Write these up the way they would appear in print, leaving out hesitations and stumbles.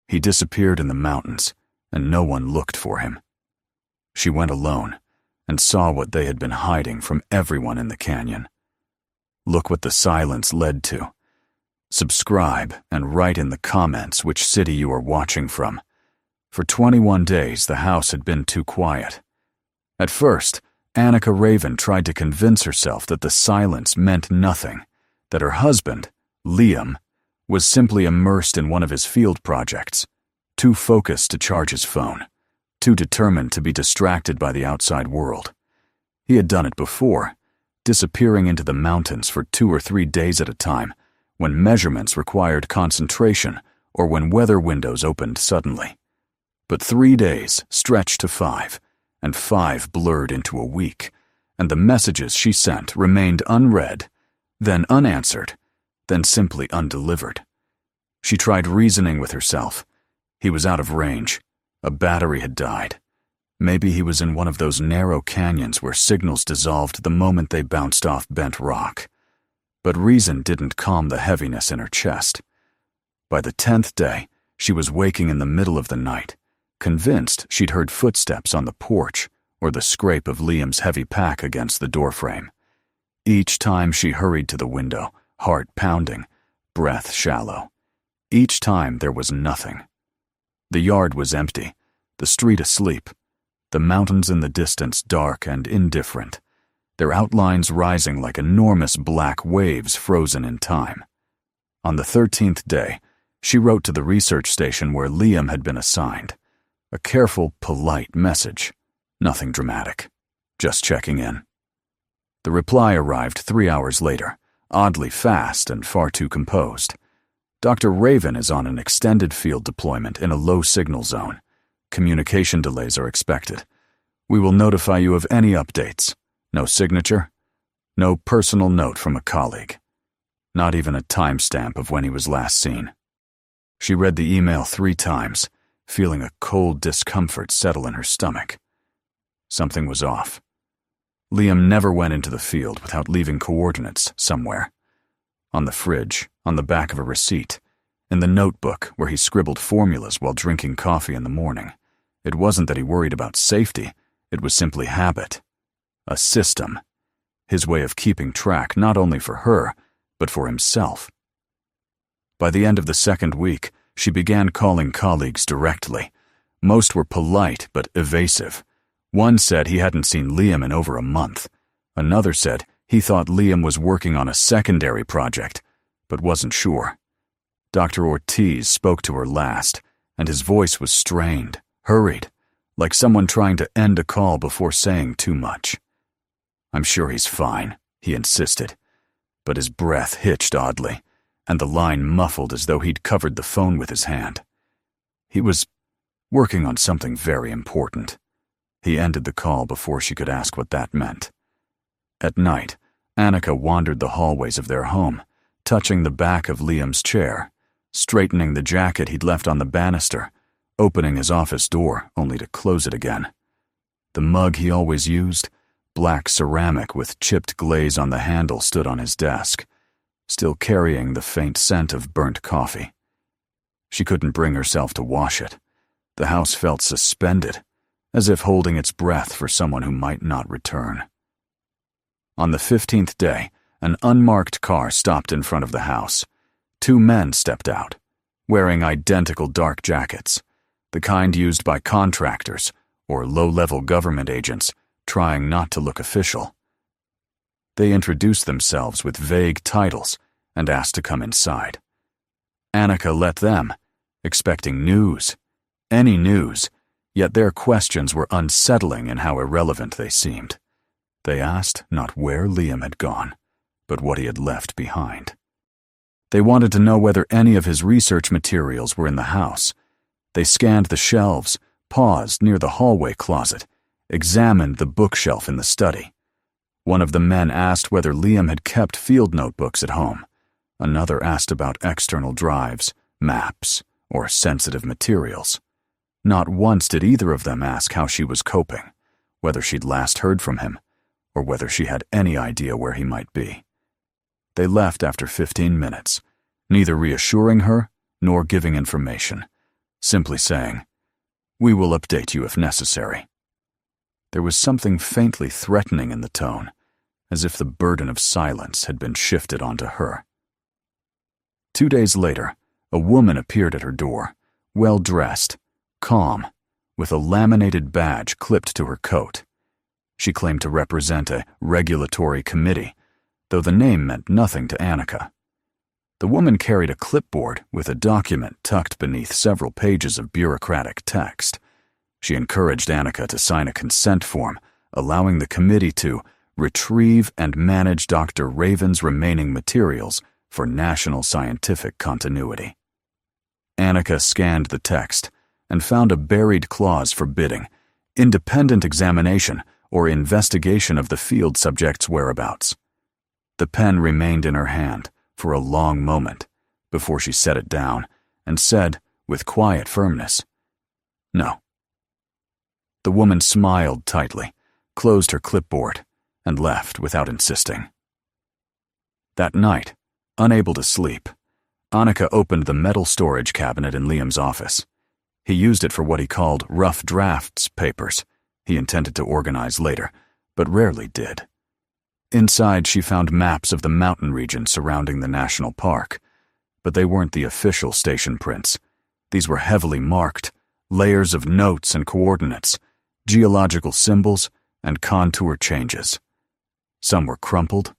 He disappeared in the mountains, and no one looked for him. She went alone and saw what they had been hiding from everyone in the canyon. Look what the silence led to. Subscribe and write in the comments which city you are watching from. For 21 days, the house had been too quiet. At first, Annika Raven tried to convince herself that the silence meant nothing, that her husband, Liam, was simply immersed in one of his field projects, too focused to charge his phone, too determined to be distracted by the outside world. He had done it before, disappearing into the mountains for 2 or 3 days at a time, when measurements required concentration or when weather windows opened suddenly. But 3 days stretched to 5, and 5 blurred into a week, and the messages she sent remained unread, then unanswered, then simply undelivered. She tried reasoning with herself. He was out of range. A battery had died. Maybe he was in one of those narrow canyons where signals dissolved the moment they bounced off bent rock. But reason didn't calm the heaviness in her chest. By the 10th day, she was waking in the middle of the night, convinced she'd heard footsteps on the porch or the scrape of Liam's heavy pack against the doorframe. Each time she hurried to the window, heart pounding, breath shallow. Each time there was nothing. The yard was empty, the street asleep, the mountains in the distance dark and indifferent, their outlines rising like enormous black waves frozen in time. On the 13th day, she wrote to the research station where Liam had been assigned. A careful, polite message. Nothing dramatic. Just checking in. The reply arrived 3 hours later, oddly fast and far too composed. Dr. Raven is on an extended field deployment in a low signal zone. Communication delays are expected. We will notify you of any updates. No signature. No personal note from a colleague. Not even a timestamp of when he was last seen. She read the email 3 times, feeling a cold discomfort settle in her stomach. Something was off. Liam never went into the field without leaving coordinates somewhere. On the fridge, on the back of a receipt, in the notebook where he scribbled formulas while drinking coffee in the morning. It wasn't that he worried about safety, it was simply habit. A system. His way of keeping track not only for her, but for himself. By the end of the 2nd week, she began calling colleagues directly. Most were polite but evasive. One said he hadn't seen Liam in over a month. Another said he thought Liam was working on a secondary project, but wasn't sure. Dr. Ortiz spoke to her last, and his voice was strained, hurried, like someone trying to end a call before saying too much. "I'm sure he's fine," he insisted, but his breath hitched oddly, and the line muffled as though he'd covered the phone with his hand. He was working on something very important. He ended the call before she could ask what that meant. At night, Annika wandered the hallways of their home, touching the back of Liam's chair, straightening the jacket he'd left on the banister, opening his office door only to close it again. The mug he always used, black ceramic with chipped glaze on the handle, stood on his desk, still carrying the faint scent of burnt coffee. She couldn't bring herself to wash it. The house felt suspended, as if holding its breath for someone who might not return. On the 15th day, an unmarked car stopped in front of the house. 2 men stepped out, wearing identical dark jackets, the kind used by contractors or low-level government agents trying not to look official. They introduced themselves with vague titles and asked to come inside. Annika let them, expecting news, any news, yet their questions were unsettling in how irrelevant they seemed. They asked not where Liam had gone, but what he had left behind. They wanted to know whether any of his research materials were in the house. They scanned the shelves, paused near the hallway closet, examined the bookshelf in the study. One of the men asked whether Liam had kept field notebooks at home. Another asked about external drives, maps, or sensitive materials. Not once did either of them ask how she was coping, whether she'd last heard from him, or whether she had any idea where he might be. They left after 15 minutes, neither reassuring her nor giving information, simply saying, "We will update you if necessary." There was something faintly threatening in the tone, as if the burden of silence had been shifted onto her. 2 days later, a woman appeared at her door, well-dressed, calm, with a laminated badge clipped to her coat. She claimed to represent a regulatory committee, though the name meant nothing to Annika. The woman carried a clipboard with a document tucked beneath several pages of bureaucratic text. She encouraged Annika to sign a consent form, allowing the committee to retrieve and manage Dr. Raven's remaining materials for national scientific continuity. Annika scanned the text and found a buried clause forbidding independent examination or investigation of the field subject's whereabouts. The pen remained in her hand for a long moment before she set it down and said, with quiet firmness, "No." The woman smiled tightly, closed her clipboard, and left without insisting. That night, unable to sleep, Annika opened the metal storage cabinet in Liam's office. He used it for what he called rough drafts papers he intended to organize later, but rarely did. Inside, she found maps of the mountain region surrounding the national park, but they weren't the official station prints. These were heavily marked, layers of notes and coordinates, geological symbols, and contour changes. Some were crumpled,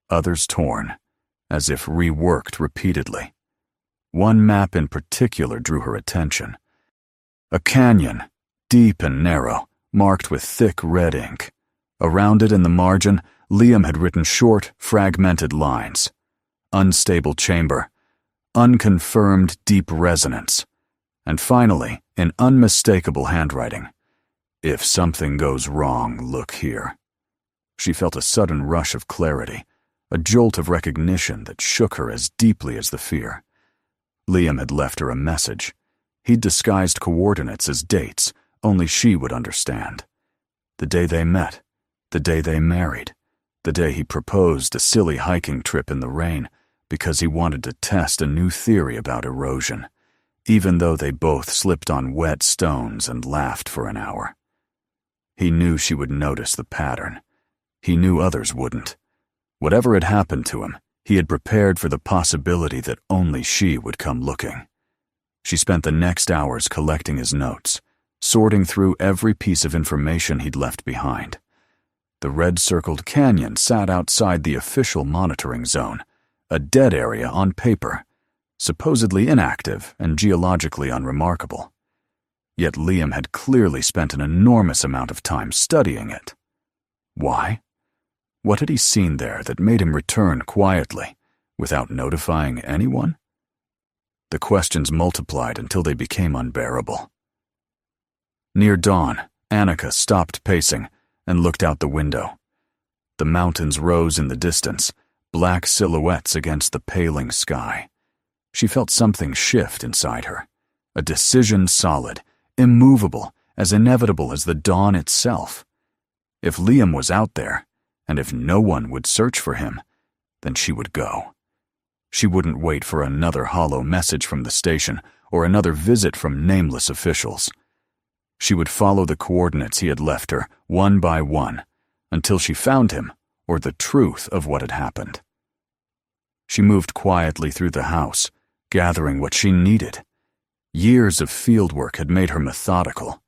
others torn, as if reworked repeatedly. One map in particular drew her attention. A canyon, deep and narrow, marked with thick red ink. Around it in the margin, Liam had written short, fragmented lines. Unstable chamber, unconfirmed deep resonance, and finally, in unmistakable handwriting, "If something goes wrong, look here." She felt a sudden rush of clarity, a jolt of recognition that shook her as deeply as the fear. Liam had left her a message. He'd disguised coordinates as dates only she would understand. The day they met, the day they married, the day he proposed a silly hiking trip in the rain because he wanted to test a new theory about erosion, even though they both slipped on wet stones and laughed for an hour. He knew she would notice the pattern. He knew others wouldn't. Whatever had happened to him, he had prepared for the possibility that only she would come looking. She spent the next hours collecting his notes, sorting through every piece of information he'd left behind. The red-circled canyon sat outside the official monitoring zone, a dead area on paper, supposedly inactive and geologically unremarkable. Yet Liam had clearly spent an enormous amount of time studying it. Why? What had he seen there that made him return quietly, without notifying anyone? The questions multiplied until they became unbearable. Near dawn, Annika stopped pacing and looked out the window. The mountains rose in the distance, black silhouettes against the paling sky. She felt something shift inside her, a decision solid, immovable, as inevitable as the dawn itself. If Liam was out there, and if no one would search for him, then she would go. She wouldn't wait for another hollow message from the station or another visit from nameless officials. She would follow the coordinates he had left her, one by one, until she found him or the truth of what had happened. She moved quietly through the house, gathering what she needed. Years of fieldwork had made her methodical.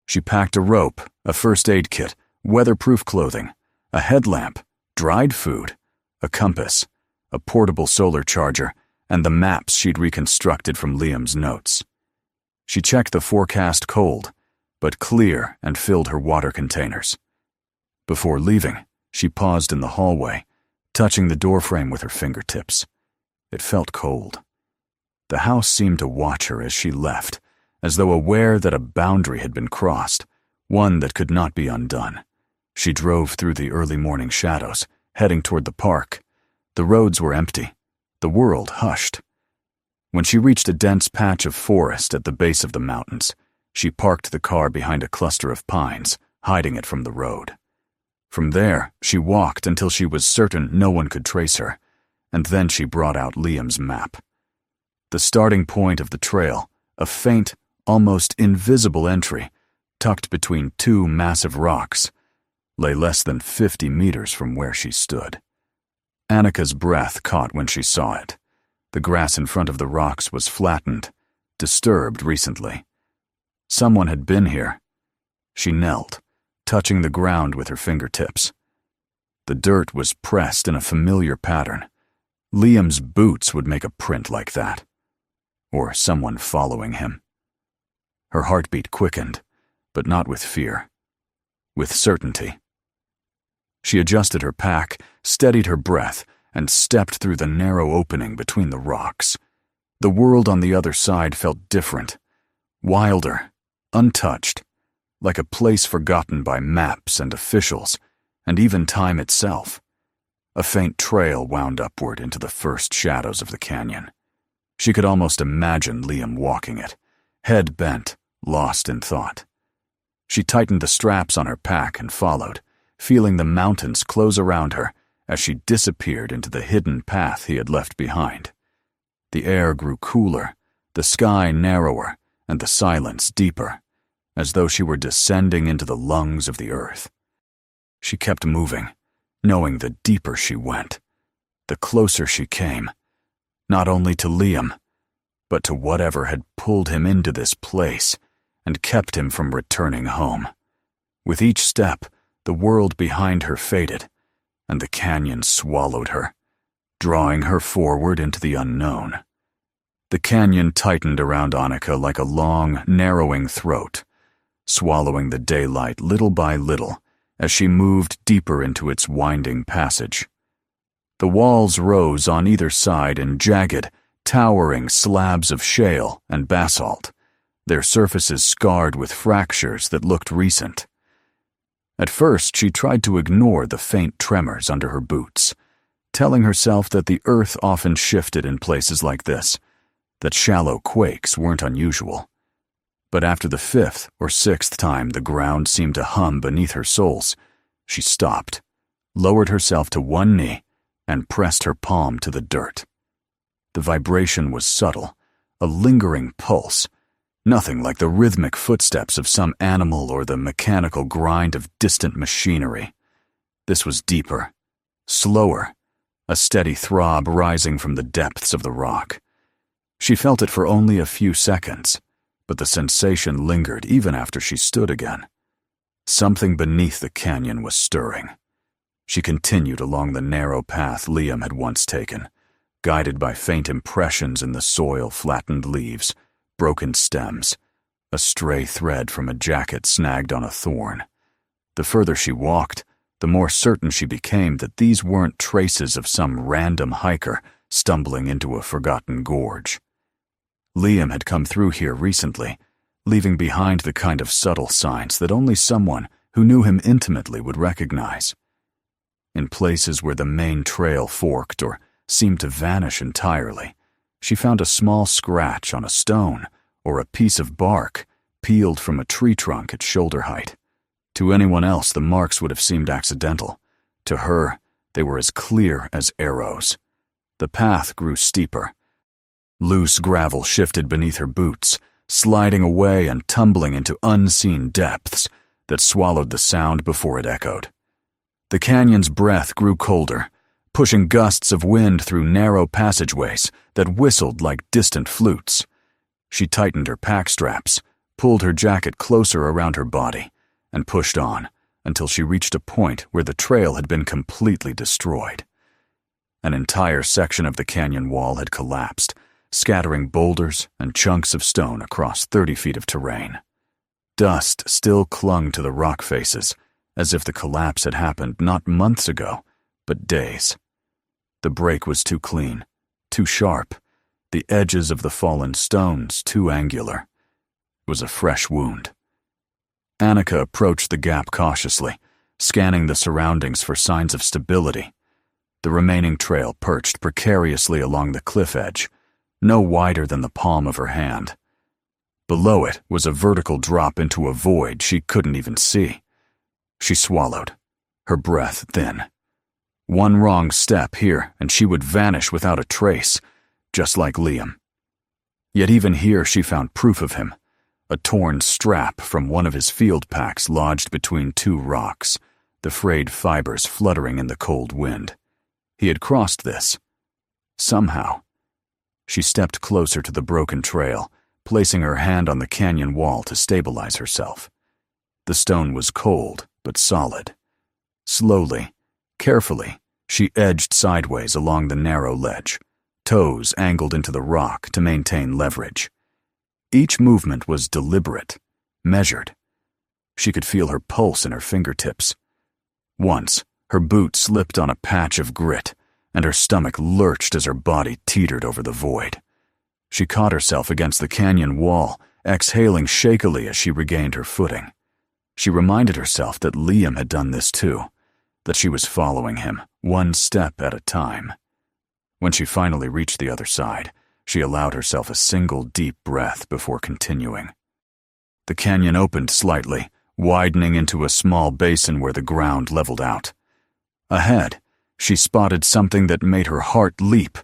She packed a rope, a first aid kit, weatherproof clothing, a headlamp, dried food, a compass, a portable solar charger, and the maps she'd reconstructed from Liam's notes. She checked the forecast cold, but clear, and filled her water containers. Before leaving, she paused in the hallway, touching the doorframe with her fingertips. It felt cold. The house seemed to watch her as she left, as though aware that a boundary had been crossed, one that could not be undone. She drove through the early morning shadows, heading toward the park. The roads were empty, the world hushed. When she reached a dense patch of forest at the base of the mountains, she parked the car behind a cluster of pines, hiding it from the road. From there, she walked until she was certain no one could trace her, and then she brought out Liam's map. The starting point of the trail, a faint, almost invisible entry, tucked between two massive rocks, lay less than 50 meters from where she stood. Annika's breath caught when she saw it. The grass in front of the rocks was flattened, disturbed recently. Someone had been here. She knelt, touching the ground with her fingertips. The dirt was pressed in a familiar pattern. Liam's boots would make a print like that. Or someone following him. Her heartbeat quickened, but not with fear. With certainty. She adjusted her pack, steadied her breath, and stepped through the narrow opening between the rocks. The world on the other side felt different, wilder, untouched, like a place forgotten by maps and officials, and even time itself. A faint trail wound upward into the first shadows of the canyon. She could almost imagine Liam walking it, head bent, lost in thought. She tightened the straps on her pack and followed, feeling the mountains close around her as she disappeared into the hidden path he had left behind. The air grew cooler, the sky narrower, and the silence deeper, as though she were descending into the lungs of the earth. She kept moving, knowing the deeper she went, the closer she came, not only to Liam, but to whatever had pulled him into this place and kept him from returning home. With each step, the world behind her faded, and the canyon swallowed her, drawing her forward into the unknown. The canyon tightened around Annika like a long, narrowing throat, swallowing the daylight little by little as she moved deeper into its winding passage. The walls rose on either side in jagged, towering slabs of shale and basalt, their surfaces scarred with fractures that looked recent. At first, she tried to ignore the faint tremors under her boots, telling herself that the earth often shifted in places like this, that shallow quakes weren't unusual. But after the 5th or 6th time the ground seemed to hum beneath her soles, she stopped, lowered herself to one knee, and pressed her palm to the dirt. The vibration was subtle, a lingering pulse, nothing like the rhythmic footsteps of some animal or the mechanical grind of distant machinery. This was deeper, slower, a steady throb rising from the depths of the rock. She felt it for only a few seconds, but the sensation lingered even after she stood again. Something beneath the canyon was stirring. She continued along the narrow path Liam had once taken, guided by faint impressions in the soil-flattened leaves, broken stems, a stray thread from a jacket snagged on a thorn. The further she walked, the more certain she became that these weren't traces of some random hiker stumbling into a forgotten gorge. Liam had come through here recently, leaving behind the kind of subtle signs that only someone who knew him intimately would recognize. In places where the main trail forked or seemed to vanish entirely, she found a small scratch on a stone or a piece of bark peeled from a tree trunk at shoulder height. To anyone else, the marks would have seemed accidental. To her, they were as clear as arrows. The path grew steeper. Loose gravel shifted beneath her boots, sliding away and tumbling into unseen depths that swallowed the sound before it echoed. The canyon's breath grew colder, pushing gusts of wind through narrow passageways that whistled like distant flutes. She tightened her pack straps, pulled her jacket closer around her body, and pushed on until she reached a point where the trail had been completely destroyed. An entire section of the canyon wall had collapsed, scattering boulders and chunks of stone across 30 feet of terrain. Dust still clung to the rock faces, as if the collapse had happened not months ago, but days. The break was too clean, too sharp, the edges of the fallen stones too angular. It was a fresh wound. Annika approached the gap cautiously, scanning the surroundings for signs of stability. The remaining trail perched precariously along the cliff edge, no wider than the palm of her hand. Below it was a vertical drop into a void she couldn't even see. She swallowed, her breath thin. One wrong step here and she would vanish without a trace, just like Liam. Yet even here she found proof of him. A torn strap from one of his field packs lodged between two rocks, the frayed fibers fluttering in the cold wind. He had crossed this. Somehow. She stepped closer to the broken trail, placing her hand on the canyon wall to stabilize herself. The stone was cold, but solid. Slowly, carefully, she edged sideways along the narrow ledge, toes angled into the rock to maintain leverage. Each movement was deliberate, measured. She could feel her pulse in her fingertips. Once, her boot slipped on a patch of grit, and her stomach lurched as her body teetered over the void. She caught herself against the canyon wall, exhaling shakily as she regained her footing. She reminded herself that Liam had done this too, that she was following him, one step at a time. When she finally reached the other side, she allowed herself a single deep breath before continuing. The canyon opened slightly, widening into a small basin where the ground leveled out. Ahead, she spotted something that made her heart leap,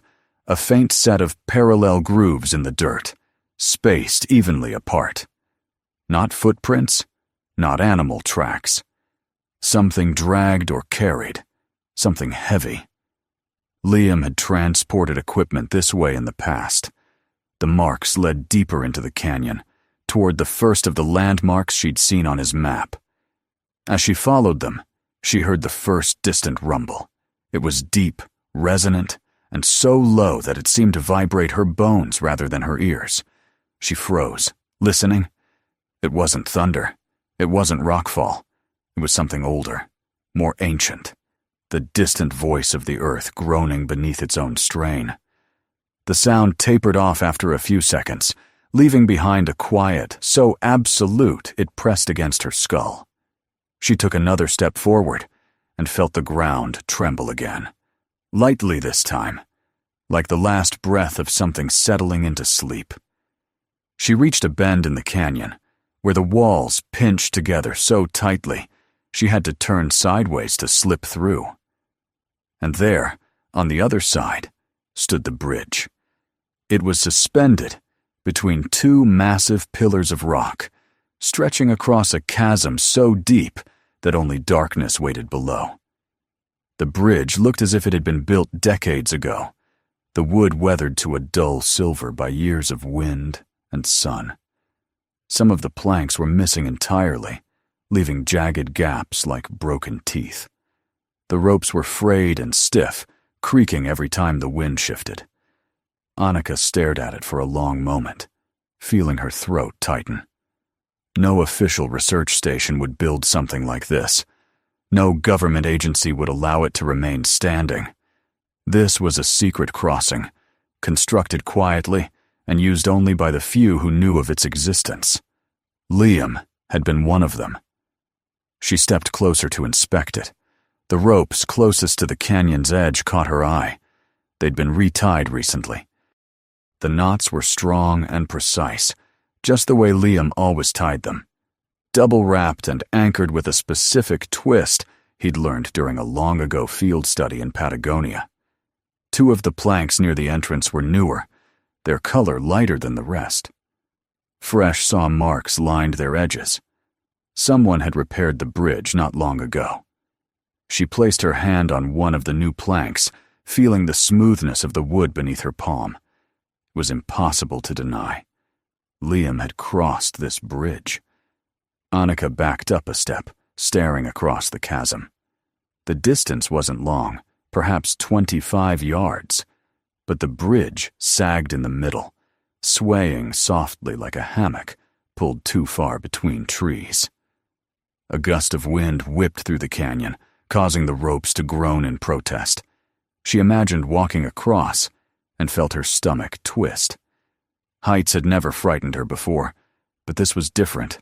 a faint set of parallel grooves in the dirt, spaced evenly apart. Not footprints, not animal tracks. Something dragged or carried, something heavy. Liam had transported equipment this way in the past. The marks led deeper into the canyon, toward the first of the landmarks she'd seen on his map. As she followed them, she heard the first distant rumble. It was deep, resonant, and so low that it seemed to vibrate her bones rather than her ears. She froze, listening. It wasn't thunder. It wasn't rockfall. It was something older, more ancient. The distant voice of the earth groaning beneath its own strain. The sound tapered off after a few seconds, leaving behind a quiet so absolute it pressed against her skull. She took another step forward and felt the ground tremble again. Lightly this time, like the last breath of something settling into sleep. She reached a bend in the canyon, where the walls pinched together so tightly she had to turn sideways to slip through. And there, on the other side, stood the bridge. It was suspended between two massive pillars of rock, stretching across a chasm so deep that only darkness waited below. The bridge looked as if it had been built decades ago, the wood weathered to a dull silver by years of wind and sun. Some of the planks were missing entirely, leaving jagged gaps like broken teeth. The ropes were frayed and stiff, creaking every time the wind shifted. Annika stared at it for a long moment, feeling her throat tighten. No official research station would build something like this. No government agency would allow it to remain standing. This was a secret crossing, constructed quietly and used only by the few who knew of its existence. Liam had been one of them. She stepped closer to inspect it. The ropes closest to the canyon's edge caught her eye. They'd been retied recently. The knots were strong and precise, just the way Liam always tied them. Double-wrapped and anchored with a specific twist he'd learned during a long-ago field study in Patagonia. Two of the planks near the entrance were newer, their color lighter than the rest. Fresh saw marks lined their edges. Someone had repaired the bridge not long ago. She placed her hand on one of the new planks, feeling the smoothness of the wood beneath her palm. It was impossible to deny. Liam had crossed this bridge. Annika backed up a step, staring across the chasm. The distance wasn't long, perhaps 25 yards, but the bridge sagged in the middle, swaying softly like a hammock pulled too far between trees. A gust of wind whipped through the canyon, causing the ropes to groan in protest. She imagined walking across and felt her stomach twist. Heights had never frightened her before, but this was different.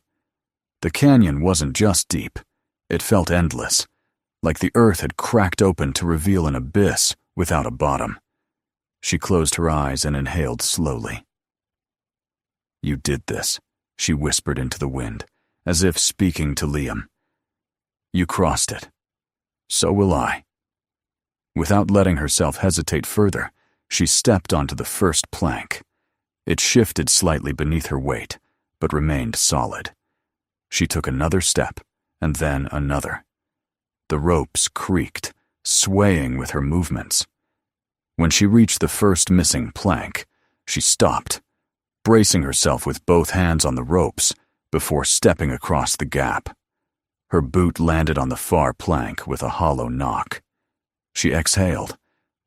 The canyon wasn't just deep, it felt endless, like the earth had cracked open to reveal an abyss without a bottom. She closed her eyes and inhaled slowly. "You did this," she whispered into the wind, as if speaking to Liam. "You crossed it. So will I." Without letting herself hesitate further, she stepped onto the first plank. It shifted slightly beneath her weight, but remained solid. She took another step, and then another. The ropes creaked, swaying with her movements. When she reached the first missing plank, she stopped, bracing herself with both hands on the ropes before stepping across the gap. Her boot landed on the far plank with a hollow knock. She exhaled,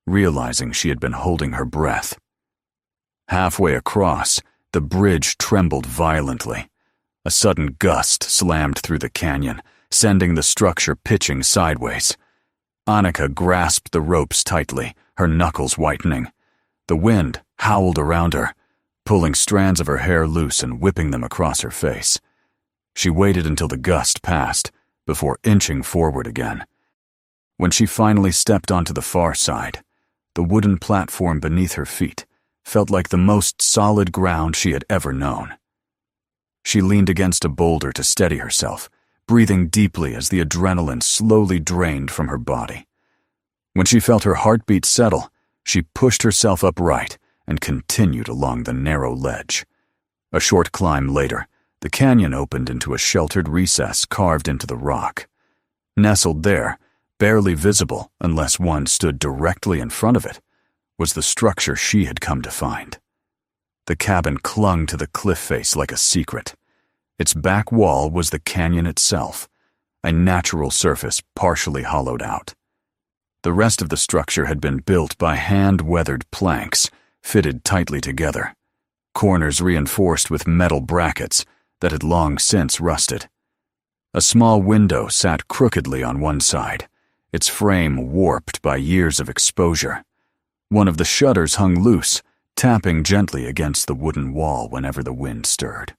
realizing she had been holding her breath. Halfway across, the bridge trembled violently. A sudden gust slammed through the canyon, sending the structure pitching sideways. Annika grasped the ropes tightly, her knuckles whitening. The wind howled around her, pulling strands of her hair loose and whipping them across her face. She waited until the gust passed, before inching forward again. When she finally stepped onto the far side, the wooden platform beneath her feet felt like the most solid ground she had ever known. She leaned against a boulder to steady herself, breathing deeply as the adrenaline slowly drained from her body. When she felt her heartbeat settle, she pushed herself upright and continued along the narrow ledge. A short climb later, the canyon opened into a sheltered recess carved into the rock. Nestled there, barely visible unless one stood directly in front of it, was the structure she had come to find. The cabin clung to the cliff face like a secret. Its back wall was the canyon itself, a natural surface partially hollowed out. The rest of the structure had been built by hand-weathered planks, fitted tightly together, corners reinforced with metal brackets that had long since rusted. A small window sat crookedly on one side, its frame warped by years of exposure. One of the shutters hung loose, tapping gently against the wooden wall whenever the wind stirred.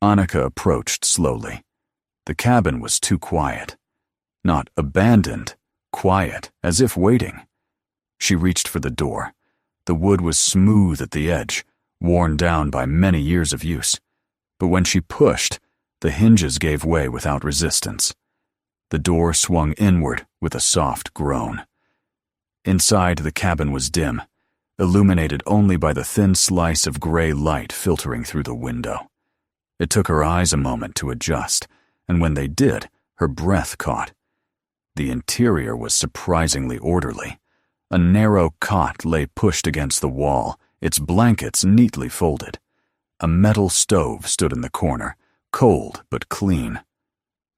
Annika approached slowly. The cabin was too quiet. Not abandoned, quiet, as if waiting. She reached for the door. The wood was smooth at the edge, worn down by many years of use. But when she pushed, the hinges gave way without resistance. The door swung inward with a soft groan. Inside, the cabin was dim, illuminated only by the thin slice of gray light filtering through the window. It took her eyes a moment to adjust, and when they did, her breath caught. The interior was surprisingly orderly. A narrow cot lay pushed against the wall, its blankets neatly folded. A metal stove stood in the corner, cold but clean.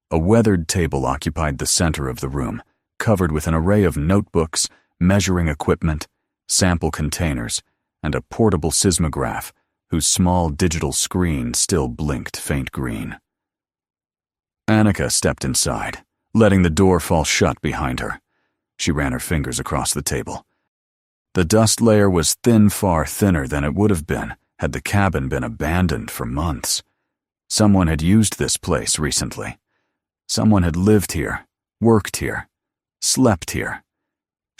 A weathered table occupied the center of the room, covered with an array of notebooks, measuring equipment, sample containers, and a portable seismograph whose small digital screen still blinked faint green. Annika stepped inside, letting the door fall shut behind her. She ran her fingers across the table. The dust layer was thin, far thinner than it would have been had the cabin been abandoned for months. Someone had used this place recently. Someone had lived here, worked here, slept here.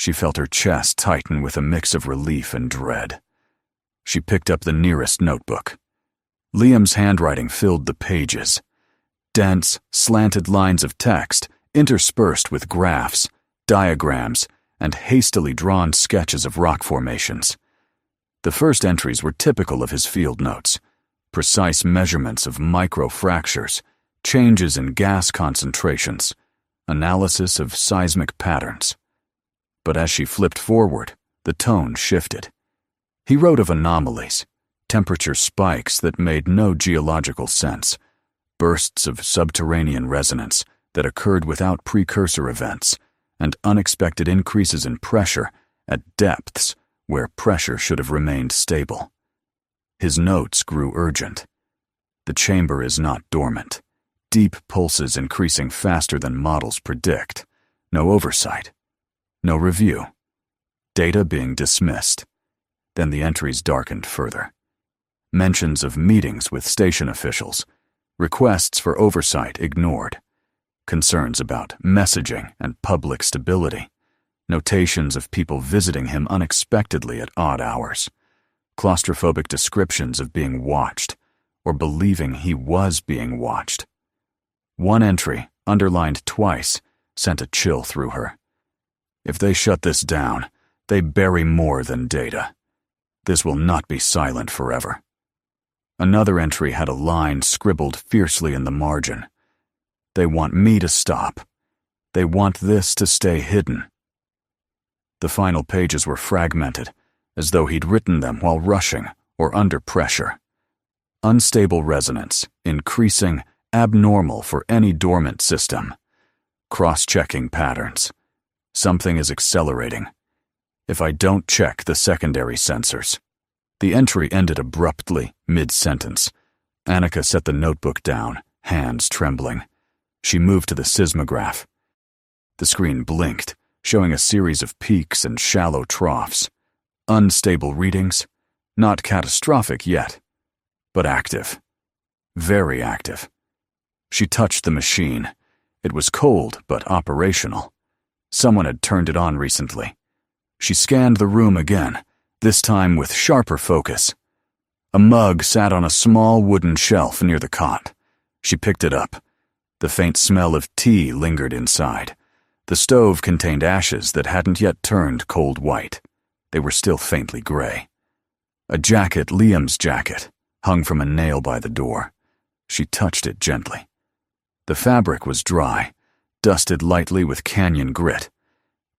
She felt her chest tighten with a mix of relief and dread. She picked up the nearest notebook. Liam's handwriting filled the pages. Dense, slanted lines of text interspersed with graphs, diagrams, and hastily drawn sketches of rock formations. The first entries were typical of his field notes, precise measurements of microfractures, changes in gas concentrations, analysis of seismic patterns. But as she flipped forward, the tone shifted. He wrote of anomalies, temperature spikes that made no geological sense, bursts of subterranean resonance that occurred without precursor events, and unexpected increases in pressure at depths where pressure should have remained stable. His notes grew urgent. The chamber is not dormant. Deep pulses increasing faster than models predict. No oversight. No review. Data being dismissed. Then the entries darkened further. Mentions of meetings with station officials. Requests for oversight ignored. Concerns about messaging and public stability. Notations of people visiting him unexpectedly at odd hours. Claustrophobic descriptions of being watched, or believing he was being watched. One entry, underlined twice, sent a chill through her. If they shut this down, they bury more than data. This will not be silent forever. Another entry had a line scribbled fiercely in the margin. They want me to stop. They want this to stay hidden. The final pages were fragmented, as though he'd written them while rushing or under pressure. Unstable resonance, increasing, abnormal for any dormant system. Cross-checking patterns. Something is accelerating. If I don't check the secondary sensors. The entry ended abruptly, mid-sentence. Annika set the notebook down, hands trembling. She moved to the seismograph. The screen blinked, showing a series of peaks and shallow troughs. Unstable readings, not catastrophic yet, but active. Very active. She touched the machine. It was cold, but operational. Someone had turned it on recently. She scanned the room again, this time with sharper focus. A mug sat on a small wooden shelf near the cot. She picked it up. The faint smell of tea lingered inside. The stove contained ashes that hadn't yet turned cold white. They were still faintly gray. A jacket, Liam's jacket, hung from a nail by the door. She touched it gently. The fabric was dry, dusted lightly with canyon grit,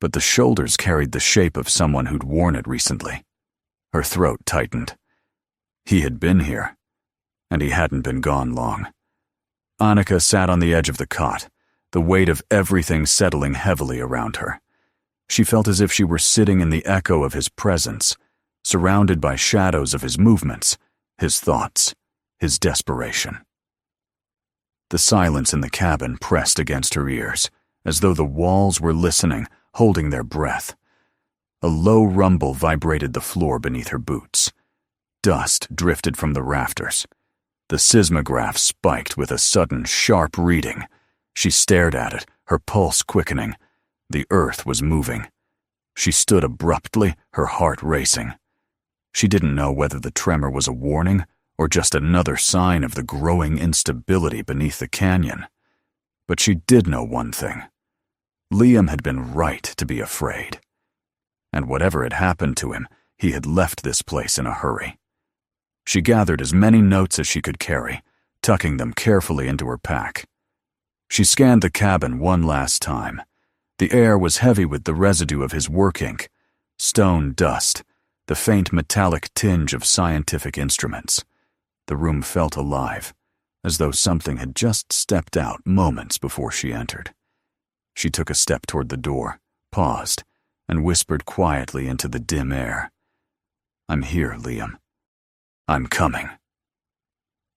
but the shoulders carried the shape of someone who'd worn it recently. Her throat tightened. He had been here, and he hadn't been gone long. Annika sat on the edge of the cot, the weight of everything settling heavily around her. She felt as if she were sitting in the echo of his presence, surrounded by shadows of his movements, his thoughts, his desperation. The silence in the cabin pressed against her ears, as though the walls were listening, holding their breath. A low rumble vibrated the floor beneath her boots. Dust drifted from the rafters. The seismograph spiked with a sudden, sharp reading. She stared at it, her pulse quickening. The earth was moving. She stood abruptly, her heart racing. She didn't know whether the tremor was a warning or just another sign of the growing instability beneath the canyon. But she did know one thing. Liam had been right to be afraid. And whatever had happened to him, he had left this place in a hurry. She gathered as many notes as she could carry, tucking them carefully into her pack. She scanned the cabin one last time. The air was heavy with the residue of his work ink, stone dust, the faint metallic tinge of scientific instruments. The room felt alive, as though something had just stepped out moments before she entered. She took a step toward the door, paused, and whispered quietly into the dim air. "I'm here, Liam. I'm coming."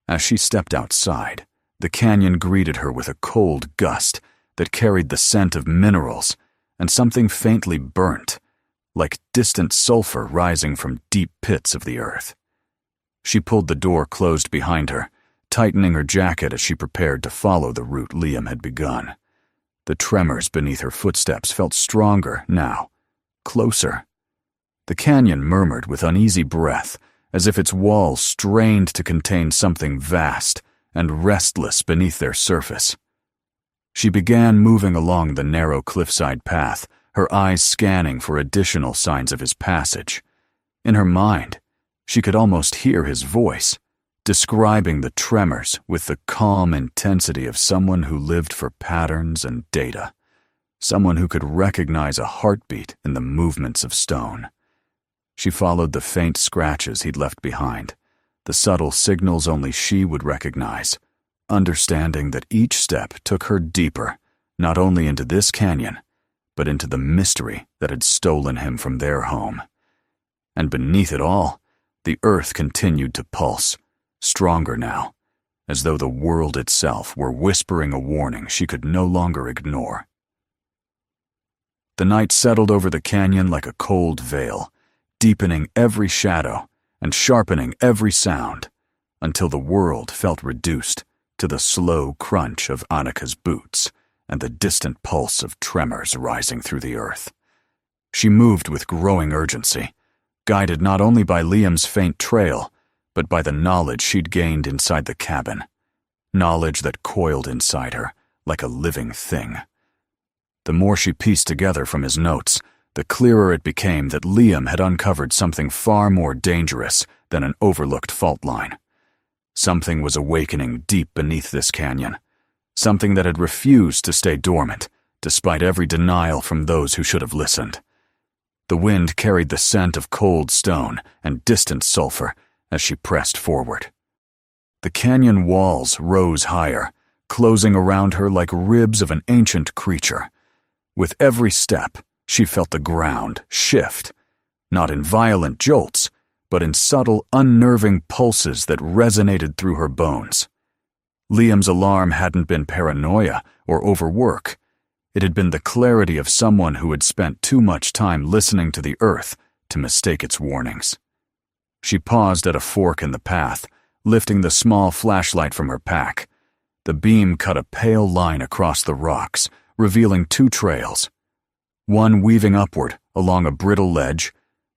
As she stepped outside, the canyon greeted her with a cold gust that carried the scent of minerals and something faintly burnt, like distant sulfur rising from deep pits of the earth. She pulled the door closed behind her, tightening her jacket as she prepared to follow the route Liam had begun. The tremors beneath her footsteps felt stronger now, closer. The canyon murmured with uneasy breath, as if its walls strained to contain something vast and restless beneath their surface. She began moving along the narrow cliffside path, her eyes scanning for additional signs of his passage. In her mind, she could almost hear his voice, describing the tremors with the calm intensity of someone who lived for patterns and data, someone who could recognize a heartbeat in the movements of stone. She followed the faint scratches he'd left behind, the subtle signals only she would recognize, understanding that each step took her deeper, not only into this canyon, but into the mystery that had stolen him from their home. And beneath it all, the earth continued to pulse, stronger now, as though the world itself were whispering a warning she could no longer ignore. The night settled over the canyon like a cold veil, deepening every shadow and sharpening every sound, until the world felt reduced to the slow crunch of Annika's boots and the distant pulse of tremors rising through the earth. She moved with growing urgency, guided not only by Liam's faint trail, but by the knowledge she'd gained inside the cabin, knowledge that coiled inside her like a living thing. The more she pieced together from his notes, the clearer it became that Liam had uncovered something far more dangerous than an overlooked fault line. Something was awakening deep beneath this canyon, something that had refused to stay dormant, despite every denial from those who should have listened. The wind carried the scent of cold stone and distant sulfur as she pressed forward. The canyon walls rose higher, closing around her like ribs of an ancient creature. With every step, she felt the ground shift, not in violent jolts, but in subtle, unnerving pulses that resonated through her bones. Liam's alarm hadn't been paranoia or overwork. It had been the clarity of someone who had spent too much time listening to the earth to mistake its warnings. She paused at a fork in the path, lifting the small flashlight from her pack. The beam cut a pale line across the rocks, revealing two trails, one weaving upward along a brittle ledge,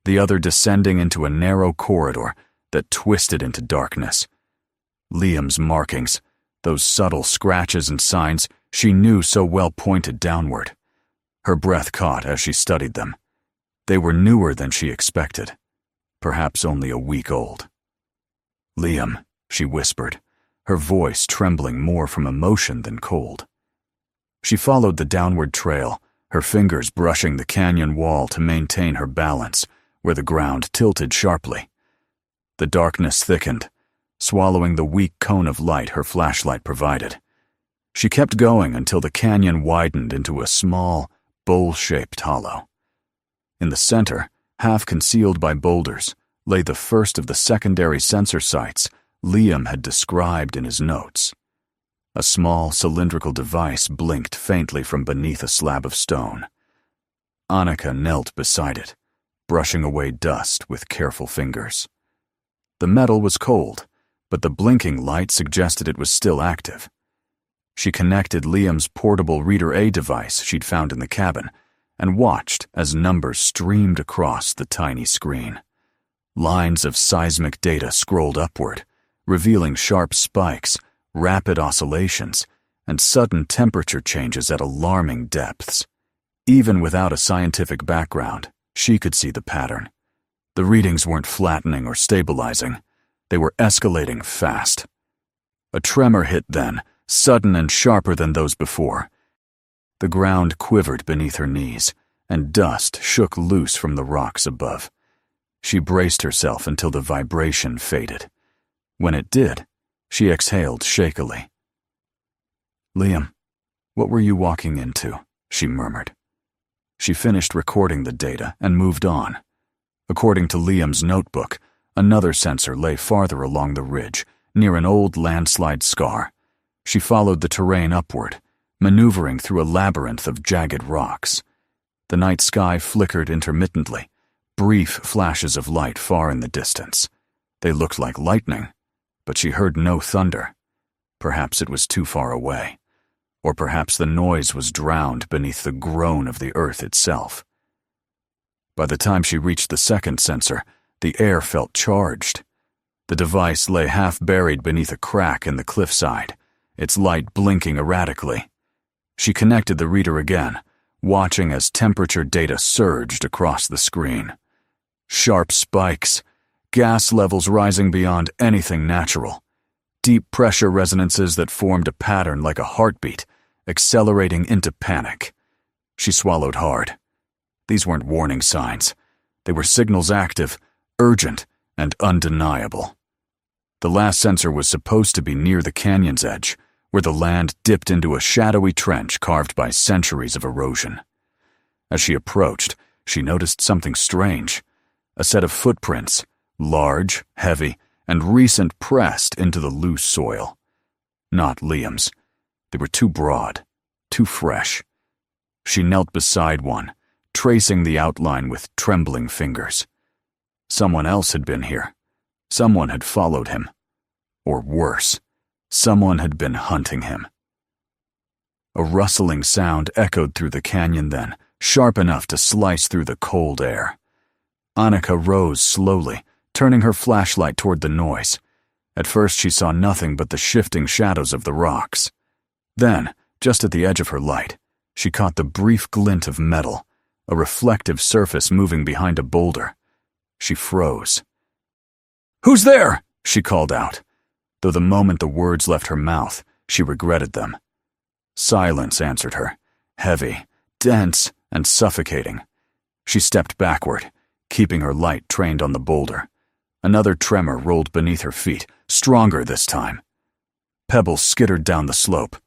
the other descending into a narrow corridor that twisted into darkness. Liam's markings, those subtle scratches and signs she knew so well, pointed downward. Her breath caught as she studied them. They were newer than she expected, perhaps only a week old. "Liam," she whispered, her voice trembling more from emotion than cold. She followed the downward trail, her fingers brushing the canyon wall to maintain her balance where the ground tilted sharply. The darkness thickened, swallowing the weak cone of light her flashlight provided. She kept going until the canyon widened into a small, bowl-shaped hollow. In the center, half concealed by boulders, lay the first of the secondary sensor sites Liam had described in his notes. A small, cylindrical device blinked faintly from beneath a slab of stone. Annika knelt beside it, brushing away dust with careful fingers. The metal was cold, but the blinking light suggested it was still active. She connected Liam's portable Reader A device she'd found in the cabin and watched as numbers streamed across the tiny screen. Lines of seismic data scrolled upward, revealing sharp spikes, rapid oscillations, and sudden temperature changes at alarming depths. Even without a scientific background, she could see the pattern. The readings weren't flattening or stabilizing. They were escalating fast. A tremor hit then, sudden and sharper than those before. The ground quivered beneath her knees, and dust shook loose from the rocks above. She braced herself until the vibration faded. When it did, she exhaled shakily. "Liam, what were you walking into?" she murmured. She finished recording the data and moved on. According to Liam's notebook, another sensor lay farther along the ridge, near an old landslide scar. She followed the terrain upward, maneuvering through a labyrinth of jagged rocks. The night sky flickered intermittently, brief flashes of light far in the distance. They looked like lightning, but she heard no thunder. Perhaps it was too far away, or perhaps the noise was drowned beneath the groan of the earth itself. By the time she reached the second sensor, the air felt charged. The device lay half buried beneath a crack in the cliffside, its light blinking erratically. She connected the reader again, watching as temperature data surged across the screen. Sharp spikes, gas levels rising beyond anything natural, deep pressure resonances that formed a pattern like a heartbeat, accelerating into panic. She swallowed hard. These weren't warning signs. They were signals active, urgent, and undeniable. The last sensor was supposed to be near the canyon's edge, where the land dipped into a shadowy trench carved by centuries of erosion. As she approached, she noticed something strange. A set of footprints, large, heavy, and recent pressed into the loose soil. Not Liam's. They were too broad, too fresh. She knelt beside one, tracing the outline with trembling fingers. Someone else had been here. Someone had followed him. Or worse, someone had been hunting him. A rustling sound echoed through the canyon then, sharp enough to slice through the cold air. Annika rose slowly, turning her flashlight toward the noise. At first she saw nothing but the shifting shadows of the rocks. Then, just at the edge of her light, she caught the brief glint of metal, a reflective surface moving behind a boulder. She froze. "Who's there?" she called out, though the moment the words left her mouth, she regretted them. Silence answered her, heavy, dense, and suffocating. She stepped backward, keeping her light trained on the boulder. Another tremor rolled beneath her feet, stronger this time. Pebbles skittered down the slope.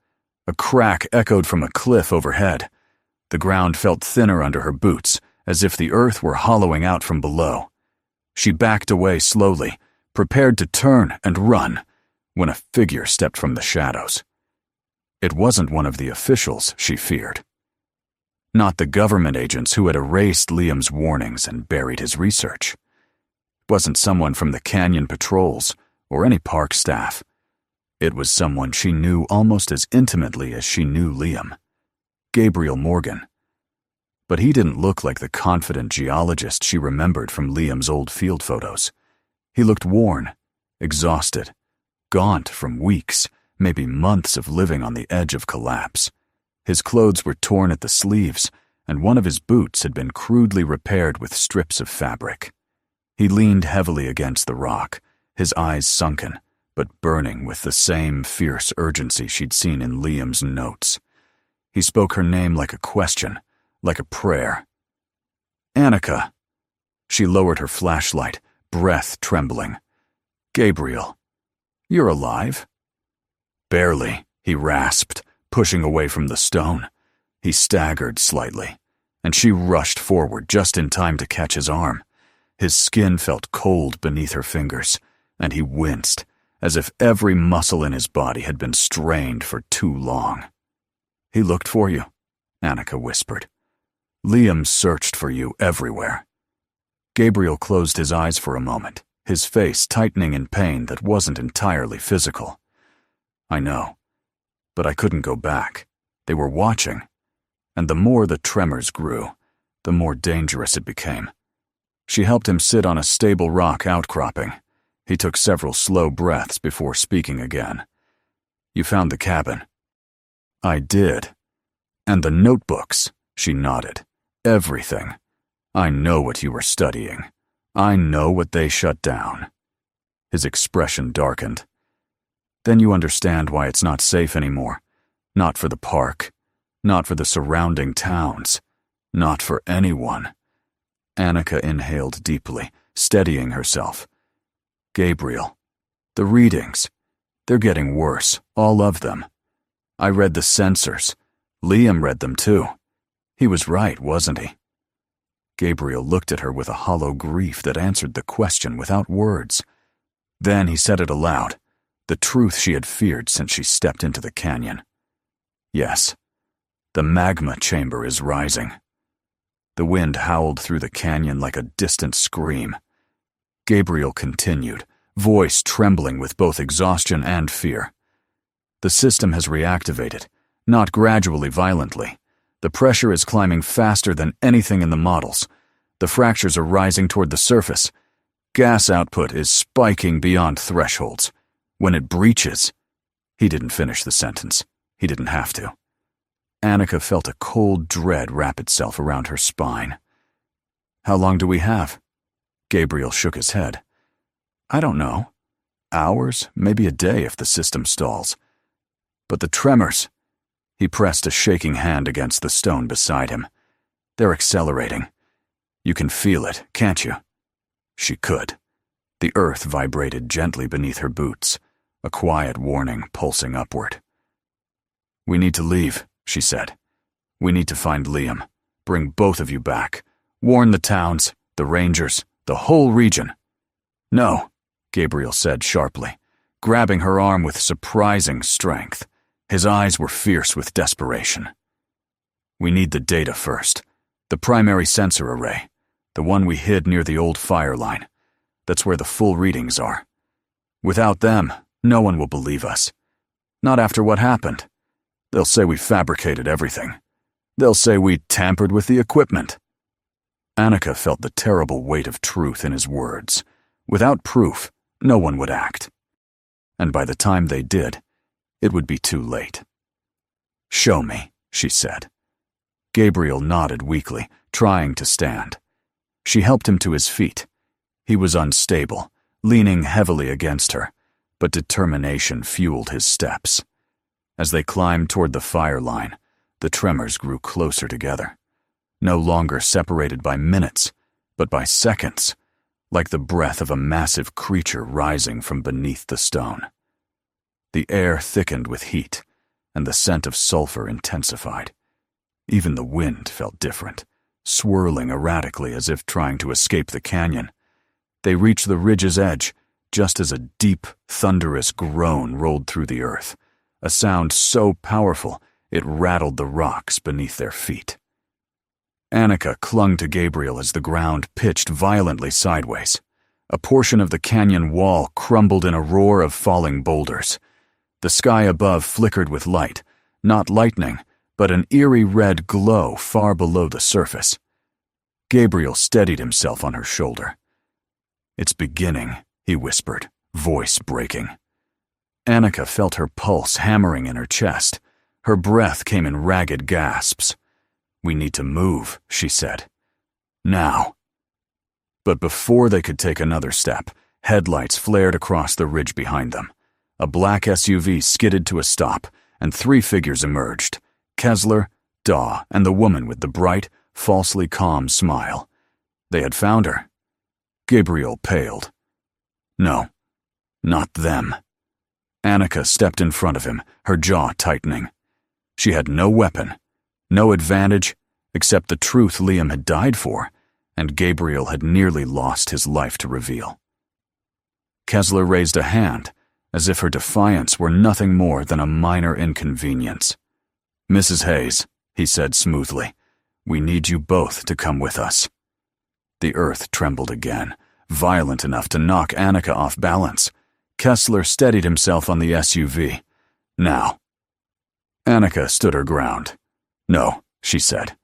A crack echoed from a cliff overhead. The ground felt thinner under her boots, as if the earth were hollowing out from below. She backed away slowly, prepared to turn and run, when a figure stepped from the shadows. It wasn't one of the officials she feared. Not the government agents who had erased Liam's warnings and buried his research. It wasn't someone from the canyon patrols or any park staff. It was someone she knew almost as intimately as she knew Liam. Gabriel Morgan. But he didn't look like the confident geologist she remembered from Liam's old field photos. He looked worn, exhausted, gaunt from weeks, maybe months of living on the edge of collapse. His clothes were torn at the sleeves, and one of his boots had been crudely repaired with strips of fabric. He leaned heavily against the rock, his eyes sunken, but burning with the same fierce urgency she'd seen in Liam's notes. He spoke her name like a question, like a prayer. "Annika." She lowered her flashlight, breath trembling. "Gabriel, you're alive?" "Barely," he rasped, pushing away from the stone. He staggered slightly, and she rushed forward just in time to catch his arm. His skin felt cold beneath her fingers, and he winced, as if every muscle in his body had been strained for too long. "He looked for you," Annika whispered. "Liam searched for you everywhere." Gabriel closed his eyes for a moment, his face tightening in pain that wasn't entirely physical. "I know, but I couldn't go back. They were watching." And the more the tremors grew, the more dangerous it became. She helped him sit on a stable rock outcropping. He took several slow breaths before speaking again. "You found the cabin." "I did. And the notebooks," she nodded. "Everything. I know what you were studying. I know what they shut down." His expression darkened. "Then you understand why it's not safe anymore. Not for the park. Not for the surrounding towns. Not for anyone." Annika inhaled deeply, steadying herself. "Gabriel, the readings. They're getting worse, all of them. I read the sensors. Liam read them too. He was right, wasn't he?" Gabriel looked at her with a hollow grief that answered the question without words. Then he said it aloud, the truth she had feared since she stepped into the canyon. "Yes, the magma chamber is rising." The wind howled through the canyon like a distant scream. Gabriel continued, voice trembling with both exhaustion and fear. "The system has reactivated, not gradually violently. The pressure is climbing faster than anything in the models. The fractures are rising toward the surface. Gas output is spiking beyond thresholds. When it breaches..." He didn't finish the sentence. He didn't have to. Annika felt a cold dread wrap itself around her spine. "How long do we have?" Gabriel shook his head. "I don't know. Hours, maybe a day if the system stalls. But the tremors..." He pressed a shaking hand against the stone beside him. "They're accelerating. You can feel it, can't you?" She could. The earth vibrated gently beneath her boots, a quiet warning pulsing upward. "We need to leave," she said. "We need to find Liam. Bring both of you back. Warn the towns, the rangers, the whole region." "No," Gabriel said sharply, grabbing her arm with surprising strength. His eyes were fierce with desperation. "We need the data first. The primary sensor array. The one we hid near the old fire line. That's where the full readings are. Without them, no one will believe us. Not after what happened. They'll say we fabricated everything. They'll say we tampered with the equipment." Annika felt the terrible weight of truth in his words. Without proof, no one would act. And by the time they did, it would be too late. "Show me," she said. Gabriel nodded weakly, trying to stand. She helped him to his feet. He was unstable, leaning heavily against her, but determination fueled his steps. As they climbed toward the fire line, the tremors grew closer together, no longer separated by minutes, but by seconds, like the breath of a massive creature rising from beneath the stone. The air thickened with heat, and the scent of sulfur intensified. Even the wind felt different, swirling erratically as if trying to escape the canyon. They reached the ridge's edge, just as a deep, thunderous groan rolled through the earth, a sound so powerful it rattled the rocks beneath their feet. Annika clung to Gabriel as the ground pitched violently sideways. A portion of the canyon wall crumbled in a roar of falling boulders. The sky above flickered with light, not lightning, but an eerie red glow far below the surface. Gabriel steadied himself on her shoulder. "It's beginning," he whispered, voice breaking. Annika felt her pulse hammering in her chest. Her breath came in ragged gasps. "We need to move," she said. "Now." But before they could take another step, headlights flared across the ridge behind them. A black SUV skidded to a stop, and 3 figures emerged: Kessler, Daw, and the woman with the bright, falsely calm smile. They had found her. Gabriel paled. No, not them. Annika stepped in front of him, her jaw tightening. She had no weapon, no advantage, except the truth Liam had died for, and Gabriel had nearly lost his life to reveal. Kessler raised a hand, as if her defiance were nothing more than a minor inconvenience. "Mrs. Hayes," he said smoothly, "we need you both to come with us." The earth trembled again, violent enough to knock Annika off balance. Kessler steadied himself on the SUV. "Now." Annika stood her ground. "No," she said.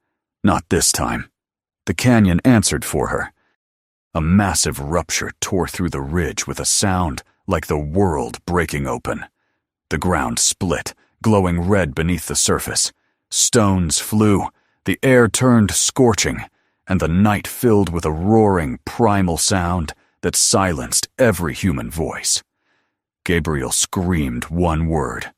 "Not this time." The canyon answered for her. A massive rupture tore through the ridge with a sound like the world breaking open. The ground split, glowing red beneath the surface. Stones flew, the air turned scorching, and the night filled with a roaring, primal sound that silenced every human voice. Gabriel screamed one word.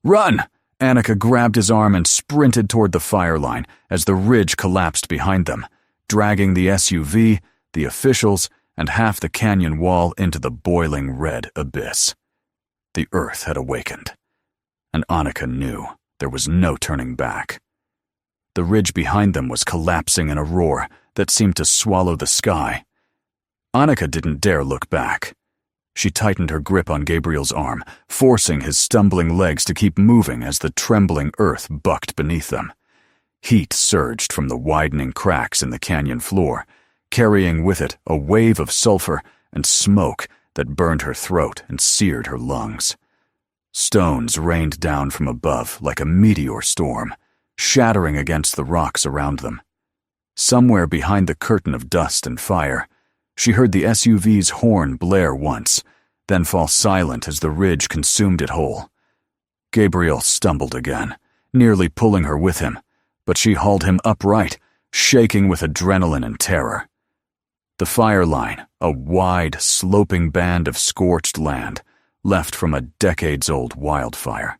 "Run!" Annika grabbed his arm and sprinted toward the fire line as the ridge collapsed behind them, dragging the SUV, the officials, and half the canyon wall into the boiling red abyss. The earth had awakened, and Annika knew there was no turning back. The ridge behind them was collapsing in a roar that seemed to swallow the sky. Annika didn't dare look back. She tightened her grip on Gabriel's arm, forcing his stumbling legs to keep moving as the trembling earth bucked beneath them. Heat surged from the widening cracks in the canyon floor, carrying with it a wave of sulfur and smoke that burned her throat and seared her lungs. Stones rained down from above like a meteor storm, shattering against the rocks around them. Somewhere behind the curtain of dust and fire, she heard the SUV's horn blare once, then fall silent as the ridge consumed it whole. Gabriel stumbled again, nearly pulling her with him, but she hauled him upright, shaking with adrenaline and terror. The fire line, a wide, sloping band of scorched land, left from a decades-old wildfire,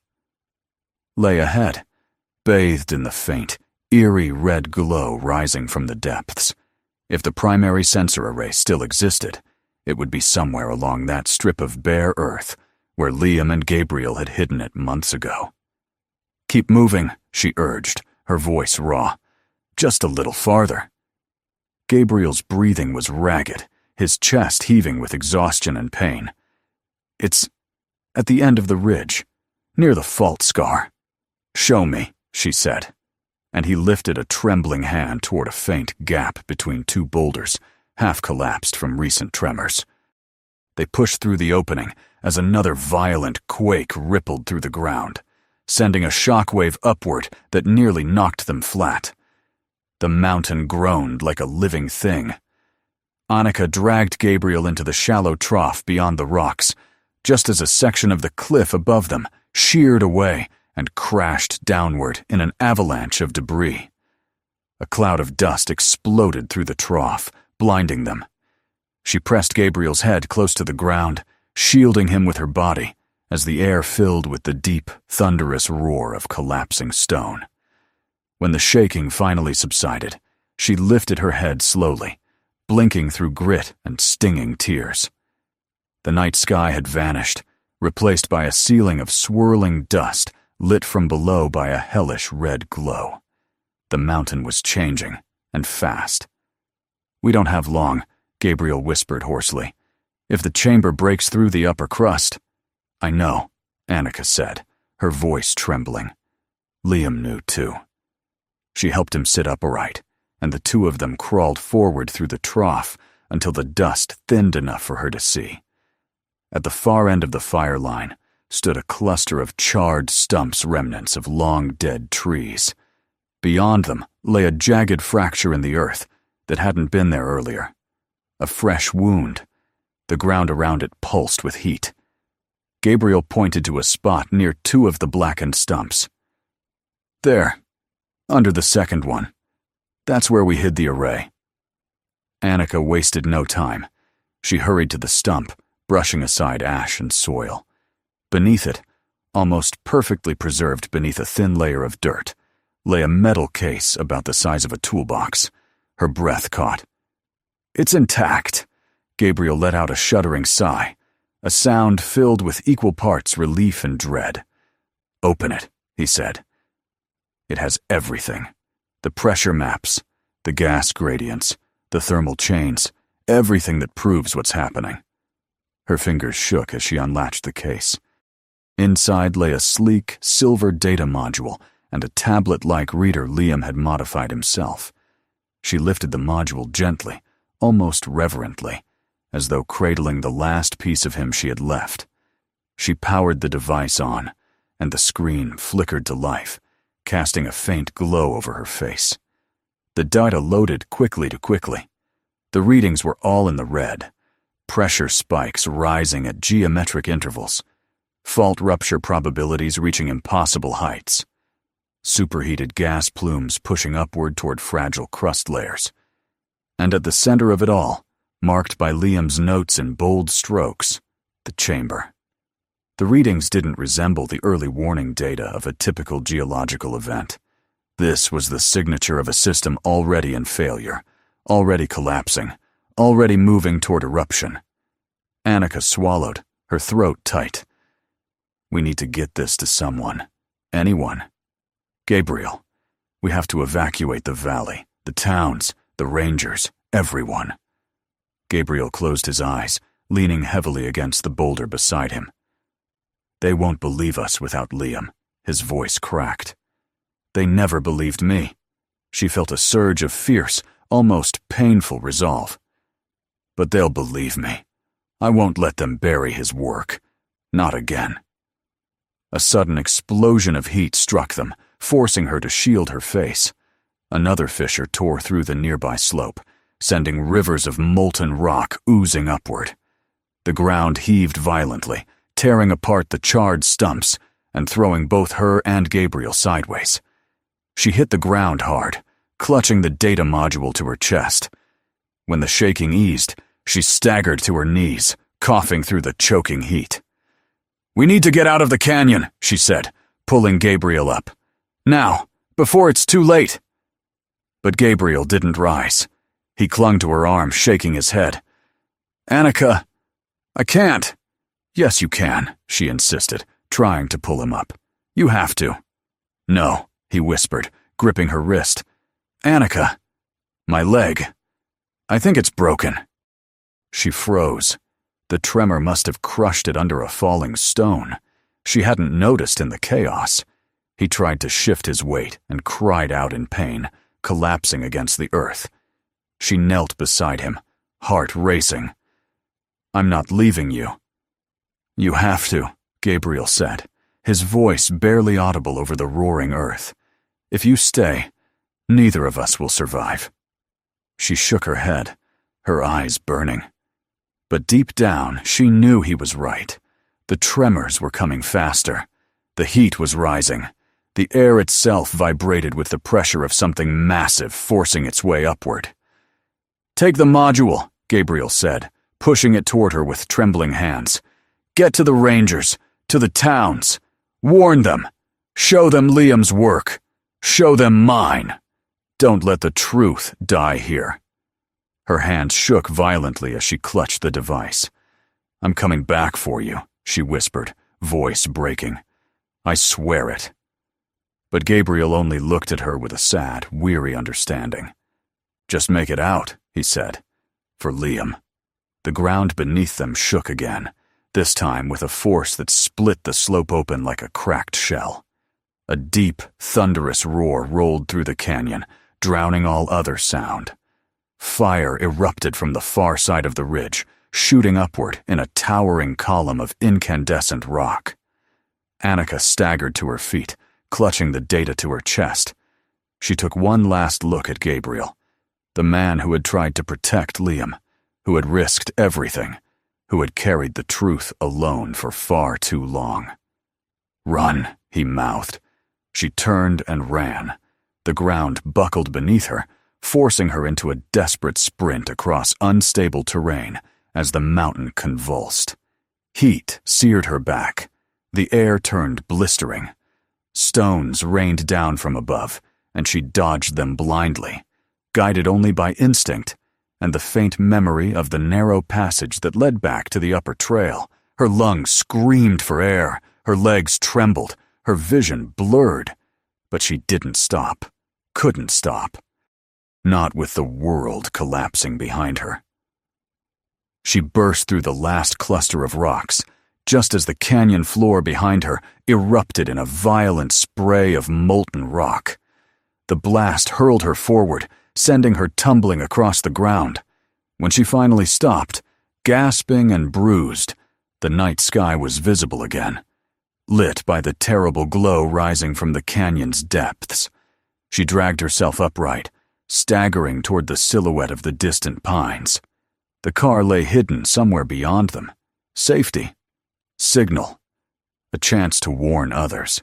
lay ahead, bathed in the faint, eerie red glow rising from the depths. If the primary sensor array still existed, it would be somewhere along that strip of bare earth where Liam and Gabriel had hidden it months ago. "Keep moving," she urged, her voice raw. "Just a little farther." Gabriel's breathing was ragged, his chest heaving with exhaustion and pain. "It's at the end of the ridge, near the fault scar." "Show me," she said, and he lifted a trembling hand toward a faint gap between 2 boulders, half collapsed from recent tremors. They pushed through the opening as another violent quake rippled through the ground, sending a shockwave upward that nearly knocked them flat. The mountain groaned like a living thing. Annika dragged Gabriel into the shallow trough beyond the rocks, just as a section of the cliff above them sheared away and crashed downward in an avalanche of debris. A cloud of dust exploded through the trough, blinding them. She pressed Gabriel's head close to the ground, shielding him with her body, as the air filled with the deep, thunderous roar of collapsing stone. When the shaking finally subsided, she lifted her head slowly, blinking through grit and stinging tears. The night sky had vanished, replaced by a ceiling of swirling dust lit from below by a hellish red glow. The mountain was changing, and fast. "We don't have long," Gabriel whispered hoarsely. "If the chamber breaks through the upper crust—" "I know," Annika said, her voice trembling. Liam knew too. She helped him sit upright, and the two of them crawled forward through the trough until the dust thinned enough for her to see. At the far end of the fire line stood a cluster of charred stumps, remnants of long-dead trees. Beyond them lay a jagged fracture in the earth that hadn't been there earlier. A fresh wound. The ground around it pulsed with heat. Gabriel pointed to a spot near two of the blackened stumps. "There, under the second one. That's where we hid the array." Annika wasted no time. She hurried to the stump, brushing aside ash and soil. Beneath it, almost perfectly preserved beneath a thin layer of dirt, lay a metal case about the size of a toolbox. Her breath caught. "It's intact." Gabriel let out a shuddering sigh, a sound filled with equal parts relief and dread. "Open it," he said. "It has everything. The pressure maps, the gas gradients, the thermal chains, everything that proves what's happening." Her fingers shook as she unlatched the case. Inside lay a sleek, silver data module and a tablet-like reader Liam had modified himself. She lifted the module gently, almost reverently, as though cradling the last piece of him she had left. She powered the device on, and the screen flickered to life, casting a faint glow over her face. The data loaded quickly. The readings were all in the red, pressure spikes rising at geometric intervals, fault rupture probabilities reaching impossible heights, superheated gas plumes pushing upward toward fragile crust layers. And at the center of it all, marked by Liam's notes in bold strokes, the chamber. The readings didn't resemble the early warning data of a typical geological event. This was the signature of a system already in failure, already collapsing, already moving toward eruption. Annika swallowed, her throat tight. "We need to get this to someone. Anyone. Gabriel, we have to evacuate the valley, the towns, the rangers, everyone." Gabriel closed his eyes, leaning heavily against the boulder beside him. "They won't believe us without Liam," his voice cracked. "They never believed me." She felt a surge of fierce, almost painful resolve. "But they'll believe me. I won't let them bury his work. Not again." A sudden explosion of heat struck them, forcing her to shield her face. Another fissure tore through the nearby slope, sending rivers of molten rock oozing upward. The ground heaved violently, tearing apart the charred stumps and throwing both her and Gabriel sideways. She hit the ground hard, clutching the data module to her chest. When the shaking eased, she staggered to her knees, coughing through the choking heat. "We need to get out of the canyon," she said, pulling Gabriel up. "Now, before it's too late." But Gabriel didn't rise. He clung to her arm, shaking his head. "Annika, I can't." "Yes, you can," she insisted, trying to pull him up. "You have to." "No," he whispered, gripping her wrist. "Annika, my leg. I think it's broken." She froze. The tremor must have crushed it under a falling stone. She hadn't noticed in the chaos. He tried to shift his weight and cried out in pain, collapsing against the earth. She knelt beside him, heart racing. "I'm not leaving you." "You have to," Gabriel said, his voice barely audible over the roaring earth. "If you stay, neither of us will survive." She shook her head, her eyes burning. But deep down, she knew he was right. The tremors were coming faster. The heat was rising. The air itself vibrated with the pressure of something massive forcing its way upward. "Take the module," Gabriel said, pushing it toward her with trembling hands. "Get to the Rangers, to the towns. Warn them. Show them Liam's work. Show them mine. Don't let the truth die here." Her hands shook violently as she clutched the device. "I'm coming back for you," she whispered, voice breaking. "I swear it." But Gabriel only looked at her with a sad, weary understanding. "Just make it out," he said. "For Liam." The ground beneath them shook again, this time with a force that split the slope open like a cracked shell. A deep, thunderous roar rolled through the canyon, drowning all other sound. Fire erupted from the far side of the ridge, shooting upward in a towering column of incandescent rock. Annika staggered to her feet, clutching the data to her chest. She took one last look at Gabriel, the man who had tried to protect Liam, who had risked everything, who had carried the truth alone for far too long. "Run," he mouthed. She turned and ran. The ground buckled beneath her, forcing her into a desperate sprint across unstable terrain as the mountain convulsed. Heat seared her back. The air turned blistering. Stones rained down from above, and she dodged them blindly, guided only by instinct and the faint memory of the narrow passage that led back to the upper trail. Her lungs screamed for air, her legs trembled, her vision blurred, but she didn't stop, couldn't stop. Not with the world collapsing behind her. She burst through the last cluster of rocks, just as the canyon floor behind her erupted in a violent spray of molten rock. The blast hurled her forward, sending her tumbling across the ground. When she finally stopped, gasping and bruised, the night sky was visible again, lit by the terrible glow rising from the canyon's depths. She dragged herself upright, staggering toward the silhouette of the distant pines. The car lay hidden somewhere beyond them. Safety. Signal. A chance to warn others.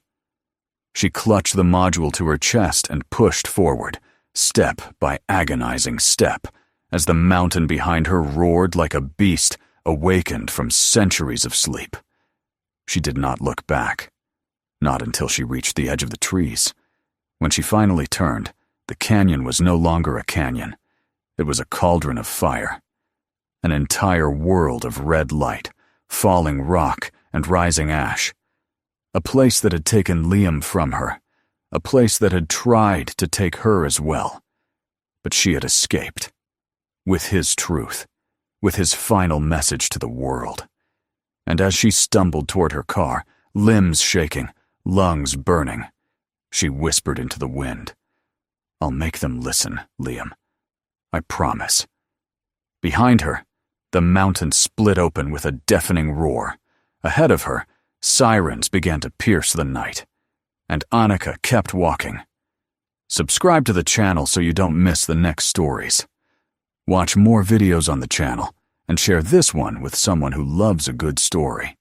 She clutched the module to her chest and pushed forward, step by agonizing step, as the mountain behind her roared like a beast awakened from centuries of sleep. She did not look back. Not until she reached the edge of the trees. When she finally turned, the canyon was no longer a canyon. It was a cauldron of fire. An entire world of red light, falling rock and rising ash. A place that had taken Liam from her. A place that had tried to take her as well. But she had escaped. With his truth. With his final message to the world. And as she stumbled toward her car, limbs shaking, lungs burning, she whispered into the wind, "I'll make them listen, Liam. I promise." Behind her, the mountain split open with a deafening roar. Ahead of her, sirens began to pierce the night. And Annika kept walking. Subscribe to the channel so you don't miss the next stories. Watch more videos on the channel and share this one with someone who loves a good story.